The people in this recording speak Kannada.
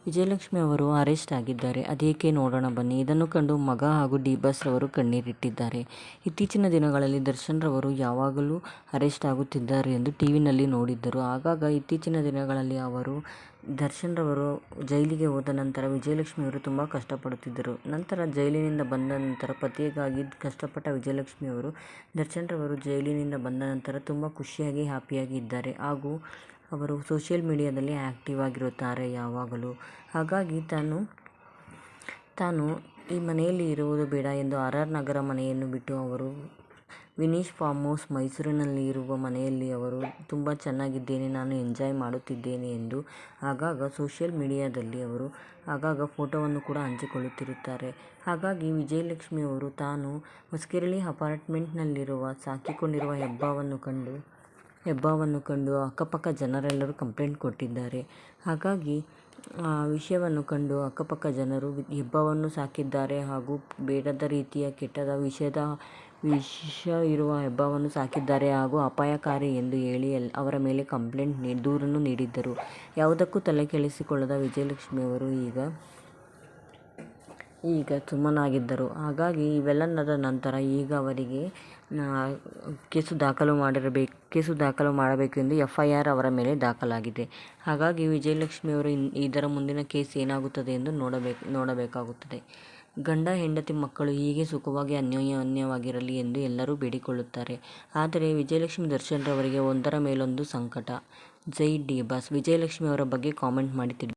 ವಿಜಯಲಕ್ಷ್ಮಿ ಅವರು ಅರೆಸ್ಟ್ ಆಗಿದ್ದಾರೆ. ಅದೇಕೆ ನೋಡೋಣ ಬನ್ನಿ. ಇದನ್ನು ಕಂಡು ಮಗ ಹಾಗೂ ಡಿ ಬಾಸ್ ರವರು ಕಣ್ಣೀರಿಟ್ಟಿದ್ದಾರೆ. ಇತ್ತೀಚಿನ ದಿನಗಳಲ್ಲಿ ದರ್ಶನ್ ರವರು ಯಾವಾಗಲೂ ಅರೆಸ್ಟ್ ಆಗುತ್ತಿದ್ದಾರೆ ಎಂದು ಟಿವಿನಲ್ಲಿ ನೋಡಿದ್ದರು. ಆಗಾಗ ಇತ್ತೀಚಿನ ದಿನಗಳಲ್ಲಿ ದರ್ಶನ್ ರವರು ಜೈಲಿಗೆ ಹೋದ ನಂತರ ವಿಜಯಲಕ್ಷ್ಮಿ ಅವರು ತುಂಬ ಕಷ್ಟಪಡುತ್ತಿದ್ದರು. ನಂತರ ಜೈಲಿನಿಂದ ಬಂದ ನಂತರ ಪತಿಗಾಗಿ ಕಷ್ಟಪಟ್ಟ ವಿಜಯಲಕ್ಷ್ಮಿ ಅವರು ದರ್ಶನ್ ರವರು ಜೈಲಿನಿಂದ ಬಂದ ನಂತರ ತುಂಬ ಖುಷಿಯಾಗಿ ಹ್ಯಾಪಿಯಾಗಿ ಇದ್ದಾರೆ. ಹಾಗೂ ಅವರು ಸೋಷಿಯಲ್ ಮೀಡಿಯಾದಲ್ಲಿ ಆ್ಯಕ್ಟಿವ್ ಆಗಿರುತ್ತಾರೆ ಯಾವಾಗಲೂ. ಹಾಗಾಗಿ ತಾನು ಈ ಮನೆಯಲ್ಲಿ ಇರುವುದು ಬೇಡ ಎಂದು RR ನಗರ ಮನೆಯನ್ನು ಬಿಟ್ಟು ಅವರು ವಿನೀಶ್ ಫಾರ್ಮ್ ಹೌಸ್ ಮೈಸೂರಿನಲ್ಲಿ ಇರುವ ಮನೆಯಲ್ಲಿ ಅವರು ತುಂಬ ಚೆನ್ನಾಗಿದ್ದೇನೆ, ನಾನು ಎಂಜಾಯ್ ಮಾಡುತ್ತಿದ್ದೇನೆ ಎಂದು ಆಗಾಗ ಸೋಷಿಯಲ್ ಮೀಡಿಯಾದಲ್ಲಿ ಅವರು ಆಗಾಗ ಫೋಟೋವನ್ನು ಕೂಡ ಹಂಚಿಕೊಳ್ಳುತ್ತಿರುತ್ತಾರೆ. ಹಾಗಾಗಿ ವಿಜಯಲಕ್ಷ್ಮಿ ಅವರು ತಾನು ಹೊಸಕೆರೆಹಳ್ಳಿ ಅಪಾರ್ಟ್ಮೆಂಟ್ನಲ್ಲಿರುವ ಸಾಕಿಕೊಂಡಿರುವ ಹೆಬ್ಬಾವನ್ನು ಕಂಡು ಅಕ್ಕಪಕ್ಕ ಜನರೆಲ್ಲರೂ ಕಂಪ್ಲೇಂಟ್ ಕೊಟ್ಟಿದ್ದಾರೆ. ಹಾಗಾಗಿ ಆ ವಿಷಯವನ್ನು ಕಂಡು ಅಕ್ಕಪಕ್ಕ ಜನರು ಹೆಬ್ಬಾವನ್ನು ಸಾಕಿದ್ದಾರೆ ಹಾಗೂ ಬೇಡದ ರೀತಿಯ ಕೆಟ್ಟದ ವಿಷ ಇರುವ ಹೆಬ್ಬಾವನ್ನು ಸಾಕಿದ್ದಾರೆ ಹಾಗೂ ಅಪಾಯಕಾರಿ ಎಂದು ಹೇಳಿ ಅವರ ಮೇಲೆ ದೂರನ್ನು ನೀಡಿದ್ದರು. ಯಾವುದಕ್ಕೂ ತಲೆ ಕೆಡಿಸಿಕೊಳ್ಳದ ವಿಜಯಲಕ್ಷ್ಮಿ ಅವರು ಈಗ ಸುಮ್ಮನಾಗಿದ್ದರು. ಹಾಗಾಗಿ ಇವೆಲ್ಲದರ ನಂತರ ಈಗ ಅವರಿಗೆ ಕೇಸು ದಾಖಲು ಮಾಡಬೇಕು ಎಂದು FIR ಅವರ ಮೇಲೆ ದಾಖಲಾಗಿದೆ. ಹಾಗಾಗಿ ವಿಜಯಲಕ್ಷ್ಮಿ ಅವರು ಇದರ ಮುಂದಿನ ಕೇಸ್ ಏನಾಗುತ್ತದೆ ಎಂದು ನೋಡಬೇಕಾಗುತ್ತದೆ. ಗಂಡ ಹೆಂಡತಿ ಮಕ್ಕಳು ಹೀಗೆ ಸುಖವಾಗಿ ಅನ್ಯೋನ್ಯವಾಗಿರಲಿ ಎಂದು ಎಲ್ಲರೂ ಬೇಡಿಕೊಳ್ಳುತ್ತಾರೆ. ಆದರೆ ವಿಜಯಲಕ್ಷ್ಮಿ ದರ್ಶನ್ ರವರಿಗೆ ಒಂದರ ಮೇಲೊಂದು ಸಂಕಟ. ಜೈ ಡಿ ಬಾಸ್. ವಿಜಯಲಕ್ಷ್ಮಿ ಅವರ ಬಗ್ಗೆ ಕಾಮೆಂಟ್ ಮಾಡಿ ತಿಳಿಸಿ.